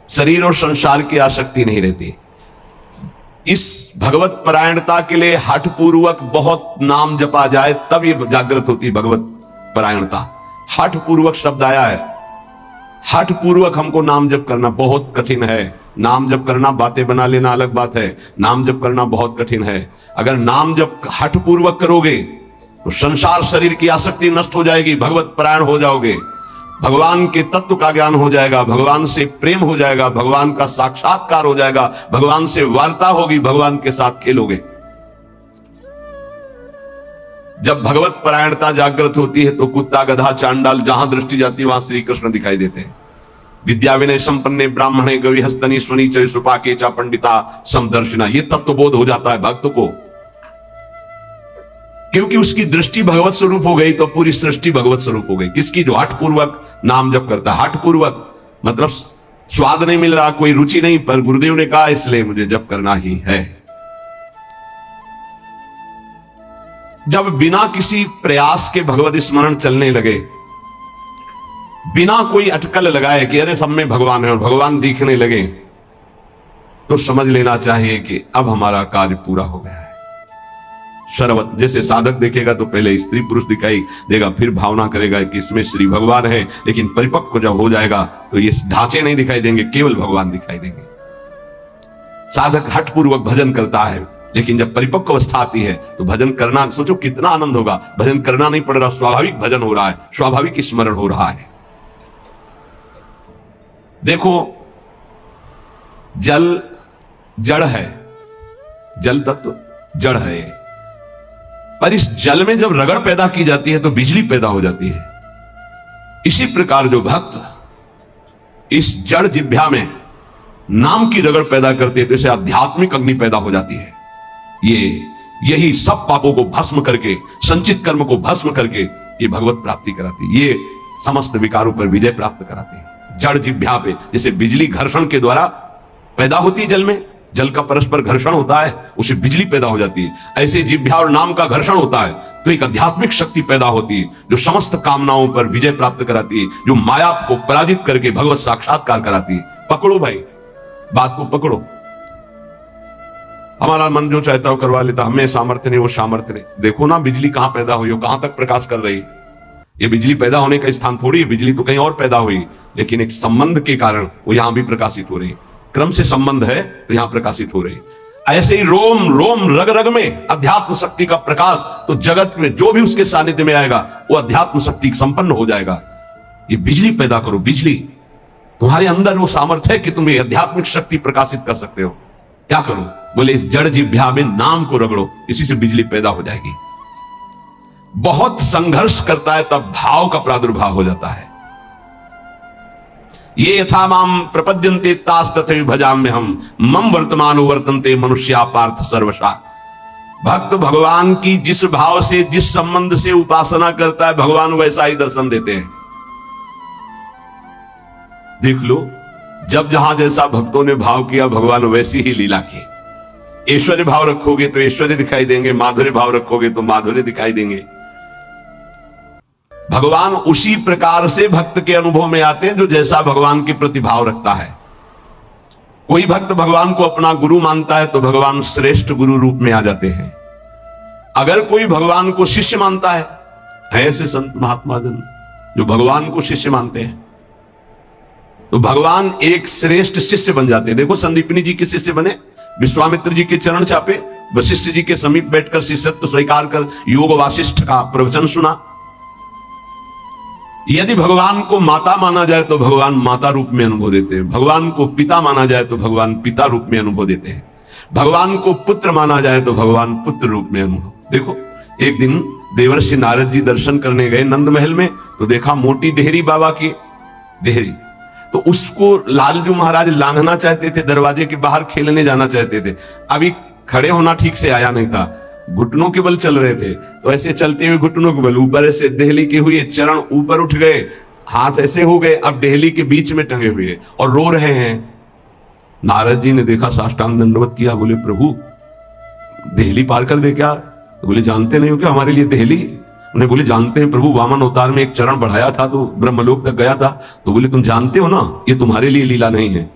शरीर और संसार की आसक्ति नहीं रहती। इस भगवत परायणता के लिए हठ पूर्वक बहुत नाम जपा जाए तब ये जागृत होती भगवत परायणता। हठ पूर्वक शब्द आया है, हठ पूर्वक हमको नाम जप करना बहुत कठिन है। नाम जप करना, बातें बना लेना अलग बात है, नाम जप करना बहुत कठिन है। अगर नाम जप हठ पूर्वक करोगे तो संसार शरीर की आसक्ति नष्ट हो जाएगी, भगवत परायण हो जाओगे, भगवान के तत्व का ज्ञान हो जाएगा, भगवान से प्रेम हो जाएगा, भगवान का साक्षात्कार हो जाएगा, भगवान से वार्ता होगी, भगवान के साथ खेलोगे। जब भगवत परायणता जागृत होती है तो कुत्ता, गधा, चांडाल जहां दृष्टि जाती है वहां श्री कृष्ण दिखाई देते हैं। विद्या विनय संपन्ने ब्राह्मणे गवि हस्तनी स्वनी चय सुपाके चा पंडिता समदर्शिना, ये तत्व बोध हो जाता है भक्त को, क्योंकि उसकी दृष्टि भगवत स्वरूप हो गई तो पूरी सृष्टि भगवत स्वरूप हो गई। किसकी? जो हठ पूर्वक नाम जप करता है। हठ पूर्वक मतलब स्वाद नहीं मिल रहा, कोई रुचि नहीं, पर गुरुदेव ने कहा इसलिए मुझे जप करना ही है। जब बिना किसी प्रयास के भगवत स्मरण चलने लगे, बिना कोई अटकल लगाए कि अरे सब में भगवान है और भगवान दिखने लगे, तो समझ लेना चाहिए कि अब हमारा कार्य पूरा हो गया है। सर्वत जैसे साधक देखेगा तो पहले स्त्री पुरुष दिखाई देगा, फिर भावना करेगा कि इसमें श्री भगवान है, लेकिन परिपक्व जब हो जाएगा तो ये ढांचे नहीं दिखाई देंगे, केवल भगवान दिखाई देंगे। साधक हठ पूर्वक भजन करता है, लेकिन जब परिपक्व अवस्था आती है तो भजन करना, सोचो कितना आनंद होगा। भजन करना नहीं पड़ रहा, स्वाभाविक भजन हो रहा है, स्वाभाविक स्मरण हो रहा है। देखो, जल जड़ है, जल तत्व जड़ है, पर इस जल में जब रगड़ पैदा की जाती है तो बिजली पैदा हो जाती है। इसी प्रकार जो भक्त इस जड़ जिह्वा में नाम की रगड़ पैदा करते हैं तो इसे आध्यात्मिक अग्नि पैदा हो जाती है। यही सब पापों को भस्म करके, संचित कर्म को भस्म करके ये भगवत प्राप्ति कराती है, ये समस्त विकारों पर विजय प्राप्त कराते हैं। जड़ जिह्वा पे जैसे बिजली घर्षण के द्वारा पैदा होती है, जल में जल का परस्पर घर्षण होता है, उसे बिजली पैदा हो जाती है। ऐसे जिह्वा और नाम का घर्षण होता है तो एक आध्यात्मिक शक्ति पैदा होती है जो समस्त कामनाओं पर विजय प्राप्त कराती है, जो माया को पराजित करके भगवत साक्षात्कार कराती है। पकड़ो भाई, बात को पकड़ो। हमारा मन जो चाहता है वो करवा लेता, हमें सामर्थ्य नहीं, वो सामर्थ्य नहीं। देखो ना बिजली कहां पैदा हुई, कहां तक प्रकाश कर रही है। ये बिजली पैदा होने का स्थान थोड़ी है, बिजली तो कहीं और पैदा हुई, लेकिन एक संबंध के कारण वो यहां भी प्रकाशित हो रही है। क्रम से संबंध है तो यहां प्रकाशित हो रही है। ऐसे ही रोम रोम रग रग में अध्यात्म शक्ति का प्रकाश, तो जगत में जो भी उसके सानिध्य में आएगा वो अध्यात्म शक्ति संपन्न हो जाएगा। ये बिजली पैदा करो, बिजली तुम्हारे अंदर वो सामर्थ्य है कि तुम ये आध्यात्मिक शक्ति प्रकाशित कर सकते हो। क्या करो? बोले इस जड़ जिह्वा में नाम को रगड़ो, इसी से बिजली पैदा हो जाएगी। बहुत संघर्ष करता है तब भाव का प्रादुर्भाव हो जाता है। ये यथा माम प्रपद्यन्ते तास तथैव भजाम्य हम मम वर्तमानो वर्तन्ते मनुष्या पार्थ सर्वशा। भक्त भगवान की जिस भाव से, जिस संबंध से उपासना करता है, भगवान वैसा ही दर्शन देते हैं। देख लो, जब जहां जैसा भक्तों ने भाव किया, भगवान वैसी ही लीला की। ऐश्वर्य भाव रखोगे तो ऐश्वर्य दिखाई देंगे, माधुर्य भाव रखोगे तो माधुर्य दिखाई देंगे। भगवान उसी प्रकार से भक्त के अनुभव में आते हैं जो जैसा भगवान के प्रति भाव रखता है। कोई भक्त भगवान को अपना गुरु मानता है तो भगवान श्रेष्ठ गुरु रूप में आ जाते हैं। अगर कोई भगवान को शिष्य मानता है, ऐसे संत महात्मा जन जो भगवान को शिष्य मानते हैं, तो भगवान एक श्रेष्ठ शिष्य बन जाते हैं। देखो, संदीपनी जी के शिष्य बने, विश्वामित्र जी के चरण चापे, वशिष्ठ जी के समीप बैठकर शिष्यत्व स्वीकार कर योग वासिष्ठ का प्रवचन सुना। यदि भगवान को माता माना जाए तो भगवान माता रूप में अनुभव देते हैं, भगवान को पिता माना जाए तो भगवान पिता रूप में अनुभव देते हैं, भगवान को पुत्र माना जाए तो भगवान पुत्र रूप में अनुभव। देखो, एक दिन देवर्षि नारद जी दर्शन करने गए नंद महल में, तो देखा मोटी डेहरी बाबा की डेहरी, तो उसको लालजू महाराज लांघना चाहते थे, दरवाजे के बाहर खेलने जाना चाहते थे। अभी खड़े होना ठीक से आया नहीं था, घुटनों के बल चल रहे थे, तो ऐसे चलते हुए घुटनों के बल ऊपर ऐसे देहली के हुए चरण ऊपर उठ गए हाथ ऐसे हो गए, अब डेहली के बीच में टंगे हुए और रो रहे हैं। नारद जी ने देखा, साष्टांग दंडवत किया, बोले प्रभु देहली पार कर दे क्या? तो बोले जानते नहीं हो क्या हमारे लिए देहली? उन्हें बोले जानते हैं प्रभु, वामन अवतार में एक चरण बढ़ाया था तो ब्रह्मलोक तक गया था। तो बोले तुम जानते हो ना, ये तुम्हारे लिए लीला नहीं है,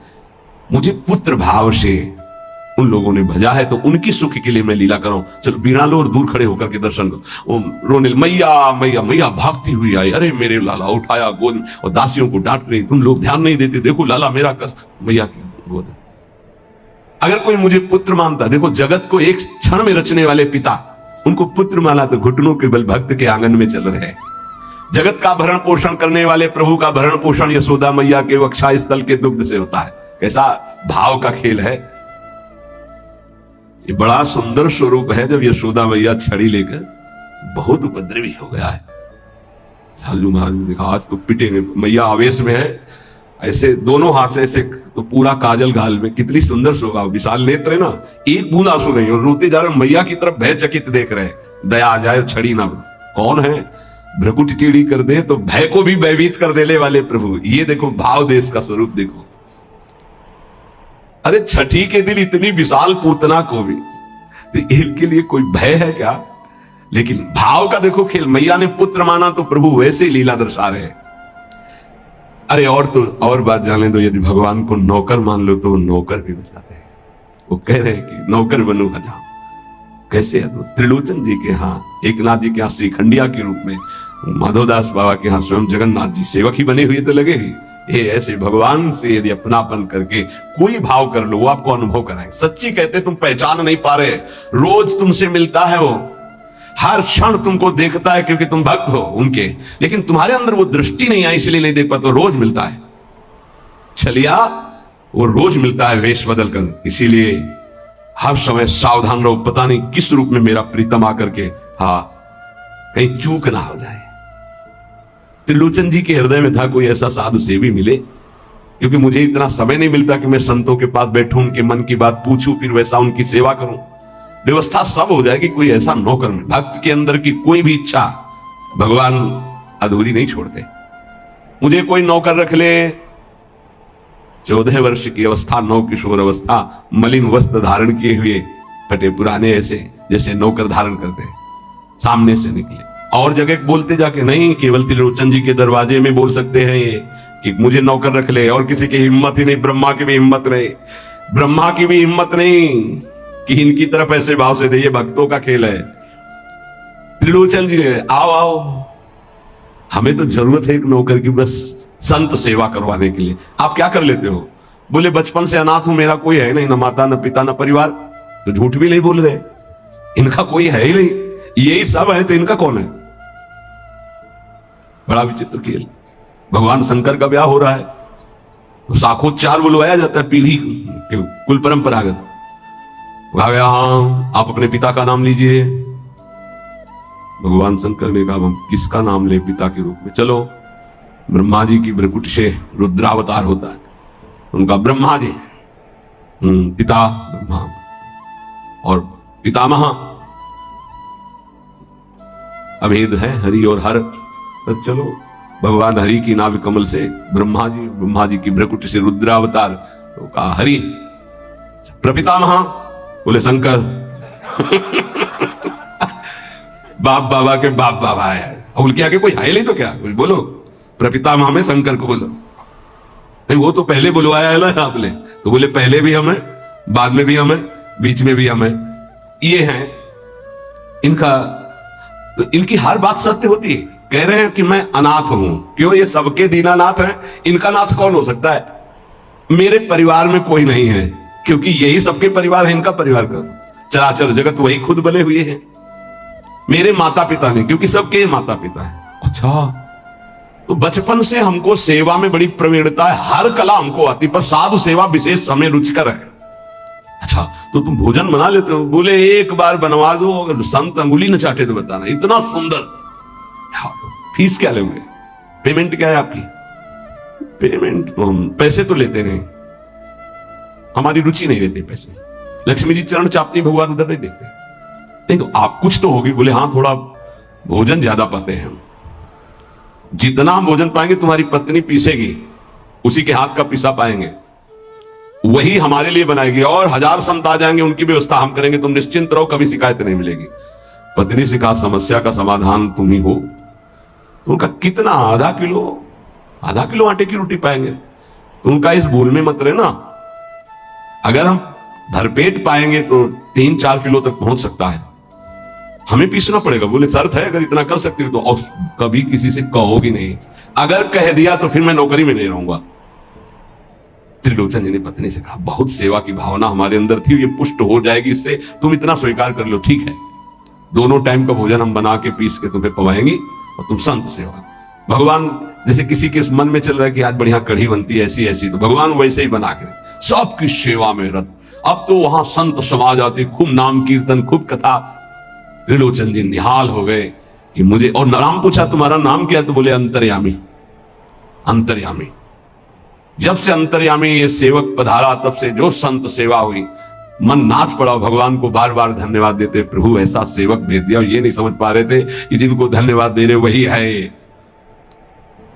मुझे पुत्र भाव से उन लोगों ने भजा है तो उनकी सुख के लिए मैं लीला कर रहा हूं। चलो बीड़ा लो और दूर खड़े होकर के दर्शन करो। वो रोने, मैया मैया मैया भागती हुई आई, अरे मेरे लाला, उठाया गोद में और दासियों को डांट रही, तुम लोग ध्यान नहीं देते, देखो लाला मेरा कष्ट। मैया की गोद। अगर कोई मुझे पुत्र मानता, देखो जगत को एक क्षण में रचने वाले पिता, उनको पुत्र माना तो घुटनों के बल भक्त के आंगन में चल रहे। जगत का भरण पोषण करने वाले प्रभु का भरण पोषण यशोदा मैया के वक्षाय स्थल के दुग्ध से होता है। कैसा भाव का खेल है। ये बड़ा सुंदर स्वरूप है। जब यशोदा मैया छड़ी लेकर, बहुत उपद्रवी हो गया है, लालू महाराज ने देखा आज तो पिटेंगे। मैया आवेश में है, ऐसे दोनों हाथ से ऐसे, तो पूरा काजल गाल में, कितनी सुंदर शोभा, विशाल नेत्र है ना, एक बूंद आंसू नहीं, और रोते जा रहे। मैया की तरफ भयचकित देख रहे, दया आ जाए छड़ी ना। कौन है? भ्रकुटी टेढ़ी कर दे तो भय को भी भयभीत कर देने वाले प्रभु। ये देखो भाव देश का स्वरूप देखो। अरे छठी के दिन इतनी विशाल पूतना को भी, तो इनके लिए कोई भय है क्या? लेकिन भाव का देखो खेल। मैया ने पुत्र माना तो प्रभु वैसे ही लीला दर्शा रहे। अरे और तो और बात जाने दो, यदि भगवान को नौकर मान लो तो वो नौकर भी बताते हैं। वो कह रहे हैं कि नौकर बनू हजाम। कैसे? त्रिलोचन जी के यहाँ, एकनाथ जी के यहाँ श्रीखंडिया के रूप में, माधवदास बाबा के यहाँ स्वयं जगन्नाथ जी सेवक ही बने हुए तो लगे ही। ये ऐसे भगवान से यदि अपनापन करके कोई भाव कर लो, वो आपको अनुभव कराएंगे। सच्ची कहते तुम पहचान नहीं पा रहे, रोज तुमसे मिलता है वो, हर क्षण तुमको देखता है क्योंकि तुम भक्त हो उनके, लेकिन तुम्हारे अंदर वो दृष्टि नहीं आई इसलिए नहीं देख पाते। रोज मिलता है छलिया, वो रोज मिलता है वेश बदल कर। इसीलिए हर समय सावधान रहो, पता नहीं किस रूप में मेरा प्रीतम आकर के कहीं चूक ना हो जाए। त्रिलोचन जी के हृदय में था कोई ऐसा साधु सेवी मिले, क्योंकि मुझे इतना समय नहीं मिलता कि मैं संतों के पास बैठूं, उनके मन की बात पूछूं, फिर वैसा उनकी सेवा करूं। व्यवस्था सब हो जाएगी, कोई ऐसा नौकर में। भक्त के अंदर की कोई भी इच्छा भगवान अधूरी नहीं छोड़ते। मुझे कोई नौकर रख ले, 14 वर्ष की अवस्था, नौ किशोर अवस्था, मलिन वस्त्र धारण किए हुए, फटे पुराने, ऐसे जैसे नौकर धारण करते हैं, सामने से निकले। और जगह बोलते जाके नहीं, केवल त्रिलोचन जी के दरवाजे में बोल सकते हैं ये कि मुझे नौकर रख ले। और किसी की हिम्मत ही नहीं, ब्रह्मा की भी हिम्मत नहीं, ब्रह्मा की भी हिम्मत नहीं कि इनकी तरफ ऐसे भाव से दे। ये भक्तों का खेल है। त्रिलोचन जी आओ आओ, हमें तो जरूरत है एक नौकर की, बस संत सेवा करवाने के लिए। आप क्या कर लेते हो? बोले बचपन से अनाथ हूं, मेरा कोई है नहीं, न माता न पिता न परिवार। तो झूठ भी नहीं बोल रहे, इनका कोई है ही नहीं, यही सब है तो इनका कौन है? बड़ा विचित्र खेल। भगवान शंकर का ब्याह हो रहा है तो साखोच्चार बुलवाया जाता है, पीढ़ी कुल परंपरागत। आ गया, हाँ आप अपने पिता का नाम लीजिए। भगवान शंकर ने कहा हम किसका नाम ले पिता के रूप में? चलो ब्रह्मा जी की भ्रकुटी से रुद्रावतार होता है, उनका ब्रह्मा जी, पिता ब्रह्मा और पितामह अभेद है, हरि और हर। तो चलो भगवान हरि की नाभि कमल से ब्रह्मा जी की भ्रकुटी से रुद्रावतार, तो कहा हरि। प्रपितामह बोले शंकर। बाप बाबा के बाप बाबा है, उनके आगे कोई है नहीं तो क्या? बोलो प्रपितामह में शंकर को बोलो। नहीं वो तो पहले बुलवाया है ना आपने, तो बोले पहले भी हमें, बाद में भी हमें, बीच में भी हमें। ये है इनका, तो इनकी हर बात सत्य होती है। कह रहे हैं कि मैं अनाथ हूं, क्यों? ये सबके दीनानाथ हैं, इनका नाथ कौन हो सकता है? मेरे परिवार में कोई नहीं है, क्योंकि यही सबके परिवार है, इनका परिवार का चराचर जगत वही खुद बने हुए हैं। मेरे माता पिता ने, क्योंकि सबके माता पिता है। अच्छा, तो बचपन से हमको सेवा में बड़ी प्रवीणता है, हर कला हमको आती, पर साधु सेवा विशेष हमें रुचिकर है। अच्छा, तो तुम भोजन बना लेते हो? बोले एक बार बनवा दो, अगर संत अंगुली न चाटे तो बताना। इतना सुंदर। फीस क्या लेंगे? पेमेंट क्या है आपकी? पेमेंट तो हम पैसे तो लेते नहीं, हमारी रुचि नहीं रहती पैसे। लक्ष्मी जी चरण चापती, भगवान उधर नहीं देखते। नहीं तो आप कुछ तो होगी। बोले हाँ थोड़ा भोजन ज्यादा पाते हैं हम। जितना भोजन पाएंगे तुम्हारी पत्नी पीसेगी, उसी के हाथ का पिसा पाएंगे, वही हमारे लिए बनाएगी। और 1000 संत आ जाएंगे, उनकी व्यवस्था हम करेंगे, तुम निश्चिंत रहो, कभी शिकायत नहीं मिलेगी। पत्नी से कहा समस्या का समाधान तुम ही हो। तो उनका कितना, आधा किलो आटे की रोटी पाएंगे। तो उनका इस भूल में मत रहना, अगर हम भरपेट पाएंगे तो 3-4 किलो तक पहुंच सकता है, हमें पीसना पड़ेगा। बोले शर्त है, अगर इतना कर सकते हो तो। और कभी किसी से कहोगी नहीं, अगर कह दिया तो फिर मैं नौकरी में नहीं रहूंगा। त्रिलोचन जी ने पत्नी से कहा बहुत सेवा की भावना हमारे अंदर थी, ये पुष्ट हो जाएगी इससे, तुम इतना स्वीकार कर लो। ठीक है, दोनों टाइम का भोजन हम बना के पीस के तुम्हें पवाएंगी और तुम संत सेवा। भगवान जैसे किसी के मन में चल रहा है कि आज बढ़िया कढ़ी बनती है ऐसी ऐसी, तो भगवान वैसे ही बना के सबकी सेवा में रत। अब तो वहां संत समाज आते, खूब नाम कीर्तन, खूब कथा। त्रिलोचन जी निहाल हो गए कि मुझे, और नाम पूछा तुम्हारा नाम क्या है, तो बोले अंतर्यामी। अंतर्यामी, जब से अंतर्यामी ये सेवक पधारा तब से जो संत सेवा हुई, मन नाच पड़ा। भगवान को बार बार धन्यवाद देते, प्रभु ऐसा सेवक भेज दिया। और ये नहीं समझ पा रहे थे कि जिनको धन्यवाद दे रहे वही है।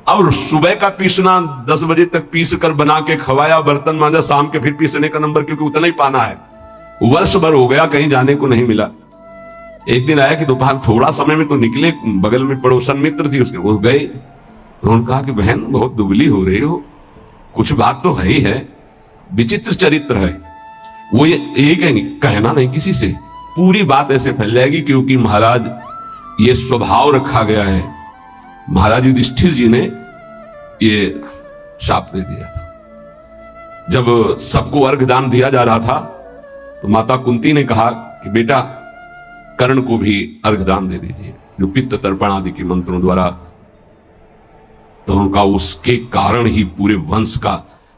और सुबह का पीसना 10 बजे तक पीस कर बना के खवाया, बर्तन मांजा, शाम के फिर पीसने का नंबर, क्योंकि उतना ही पाना है। वर्ष भर हो गया, कहीं जाने को नहीं मिला। एक दिन आया कि दोपहर थोड़ा समय में तो निकले, बगल में पड़ोसन मित्र थी उसके, वो गए। तो उन्होंने कहा कि बहन बहुत दुबली हो रही हो, कुछ बात तो है ही है, विचित्र चरित्र है। वो ये कहेंगे, कहना नहीं किसी से, पूरी बात ऐसे फैल जाएगी, क्योंकि महाराज ये स्वभाव रखा गया है। महाराज युधिष्ठिर जी ने ये शाप दे दिया था। जब सबको अर्घ दान दिया जा रहा था तो माता कुंती ने कहा कि बेटा कर्ण को भी अर्घ दान दे दीजिए, जो पित्त तर्पण आदि के मंत्रों द्वारा। तो उनका उसके कारण ही पूरे वंश का,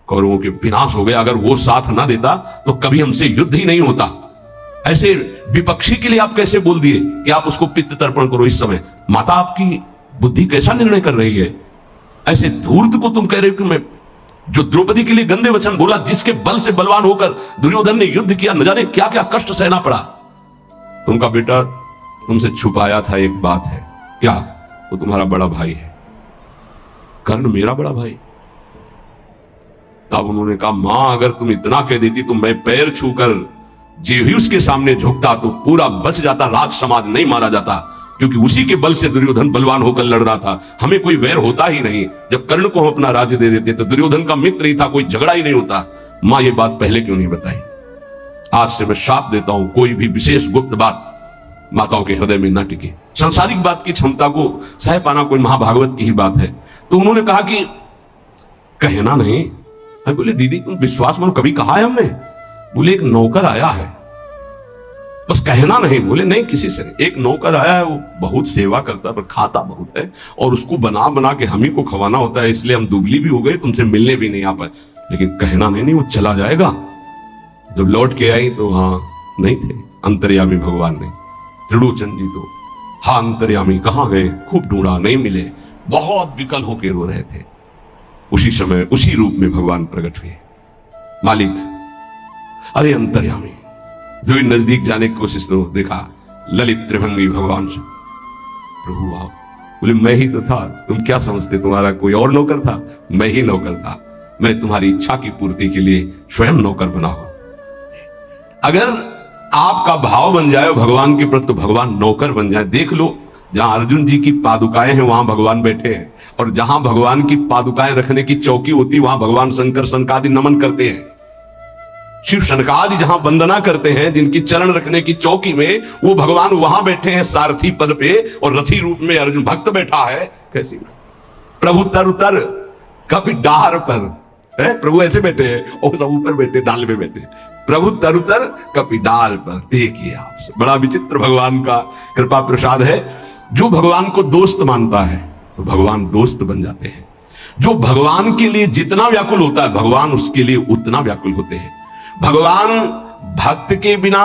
कौरवों के विनाश हो गया। अगर वो साथ ना देता तो कभी हमसे युद्ध ही नहीं होता। ऐसे विपक्षी के लिए आप कैसे बोल दिए कि आप उसको पित्त तर्पण करो इस समय? माता आपकी बुद्धि कैसा निर्णय कर रही है? ऐसे धूर्त को तुम कह रहे हो कि मैं, जो द्रौपदी के लिए गंदे वचन बोला, जिसके बल से बलवान होकर दुर्योधन ने युद्ध किया, न जाने क्या क्या कष्ट सहना पड़ा। तुमका बेटा तुमसे छुपाया था एक बात है। क्या? वो तुम्हारा बड़ा भाई है। कर्ण मेरा बड़ा भाई? तब उन्होंने कहा मां अगर तुम इतना कह देती तो मैं पैर छूकर जो ही उसके सामने झुकता तो पूरा बच जाता, राज समाज नहीं मारा जाता, क्योंकि उसी के बल से दुर्योधन बलवान होकर लड़ रहा था। हमें कोई वैर होता ही नहीं। जब कर्ण को हम अपना राज्य दे देते तो दुर्योधन का मित्र ही था, कोई झगड़ा ही नहीं होता। मां ये बात पहले क्यों नहीं बताई? आज से मैं शाप देता हूं, कोई भी विशेष गुप्त बात माताओं के हृदय में न टिके। सांसारिक बात की क्षमता को सह पाना कोई महाभागवत की ही बात है। तो उन्होंने कहा कि कहना नहीं। मैं बोले दीदी तुम विश्वास मानो, कभी कहा है हमने? बोले एक नौकर आया है, बस कहना नहीं। बोले नहीं किसी से नहीं। एक नौकर आया है, वो बहुत सेवा करता है पर खाता बहुत है, और उसको बना बना के हम ही को खवाना होता है, इसलिए हम दुबली भी हो गए, तुमसे मिलने भी नहीं आ पाए। लेकिन कहना नहीं, वो चला जाएगा। जब लौट के आई तो हाँ नहीं थे, अंतर्यामी भगवान ने। त्रिलोचन जी तो हाँ अंतर्यामी कहाँ गए? खूब ढूंढा, नहीं मिले, बहुत विकल होके रो रहे थे। उसी समय उसी रूप में भगवान प्रकट हुए। मालिक, अरे अंतर्यामी, जो नजदीक जाने की कोशिश तो देखा ललित त्रिभंगी भगवान से। प्रभु आप? बोले मैं ही तो था, तुम क्या समझते तुम्हारा कोई और नौकर था? मैं ही नौकर था। मैं तुम्हारी इच्छा की पूर्ति के लिए स्वयं नौकर बना हूं। अगर आपका भाव बन जाए भगवान के प्रति तो भगवान नौकर बन जाए। देख लो, जहां अर्जुन जी की पादुकाएं हैं वहां भगवान बैठे हैं, और जहां भगवान की पादुकाएं रखने की चौकी होती वहां भगवान शंकर सनकादि नमन करते हैं। शिव शनकादि जहां वंदना करते हैं, जिनकी चरण रखने की चौकी में, वो भगवान वहां बैठे हैं सारथी पद पे, और रथी रूप में अर्जुन भक्त बैठा है। कैसी प्रभु तर उतर कभी डार पर है, प्रभु ऐसे बैठे हैं और सब ऊपर बैठे, डाल में बैठे। प्रभु तर उतर कभी डाल पर। देखिए आप, बड़ा विचित्र भगवान का कृपा प्रसाद है। जो भगवान को दोस्त मानता है तो भगवान दोस्त बन जाते हैं। जो भगवान के लिए जितना व्याकुल होता है भगवान उसके लिए उतना व्याकुल होते हैं। भगवान भक्त के बिना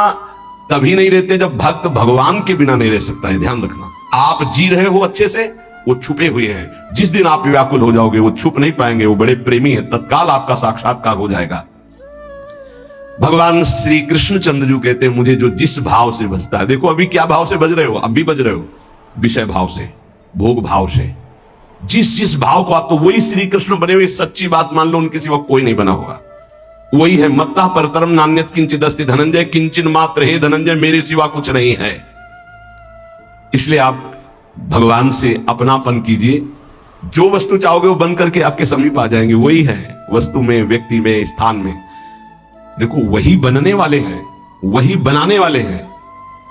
तभी नहीं रहते जब भक्त भगवान के बिना नहीं रह सकता है। ध्यान रखना, आप जी रहे हो अच्छे से, वो छुपे हुए हैं। जिस दिन आप व्याकुल हो जाओगे वो छुप नहीं पाएंगे, वो बड़े प्रेमी है, तत्काल आपका साक्षात्कार हो जाएगा। भगवान श्री कृष्ण चंद्र कहते हैं मुझे जो जिस भाव से बजता है। देखो अभी क्या भाव से बज रहे हो? अब भी बज रहे हो विषय भाव से, भोग भाव से। जिस जिस भाव को आप, तो वही श्री कृष्ण बने हुए, सच्ची बात मान लो, उनके सिवा कोई नहीं बना होगा। वही है, मत्ता परतरम नान्यत किंचित अस्ति धनंजय, किंचन मात्र हे धनंजय, मेरे सिवा कुछ नहीं है। इसलिए आप भगवान से अपनापन कीजिए, जो वस्तु चाहोगे वो बन करके आपके समीप आ जाएंगे। वही है, वस्तु में, व्यक्ति में, स्थान में। देखो, वही बनने वाले हैं, वही बनाने वाले हैं।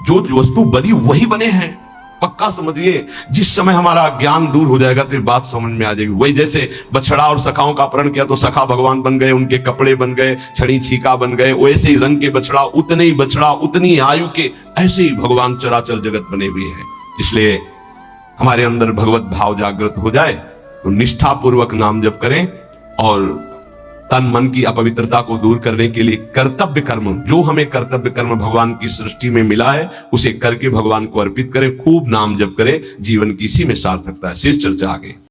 जो वस्तु बनी वही बने हैं, पक्का समझिए। जिस समय हमारा ज्ञान दूर हो जाएगा तो ये बात समझ में आ जाएगी। वही जैसे बछड़ा और सखाओं का अपहरण किया तो सखा भगवान बन गए, उनके कपड़े बन गए, छड़ी छीका बन गए। वैसे ही रंग के बछड़ा, उतने ही बछड़ा, उतनी आयु के, ऐसे ही भगवान चराचर जगत बने हुए हैं। इसलिए हमारे अंदर भगवत भाव जागृत हो जाए तो निष्ठा पूर्वक नाम जप करें, और तन मन की अपवित्रता को दूर करने के लिए कर्तव्य कर्म, जो हमें कर्तव्य कर्म भगवान की सृष्टि में मिला है, उसे करके भगवान को अर्पित करें। खूब नाम जप करें, जीवन की इसी में सार्थकता है। शेष चर्चा आगे।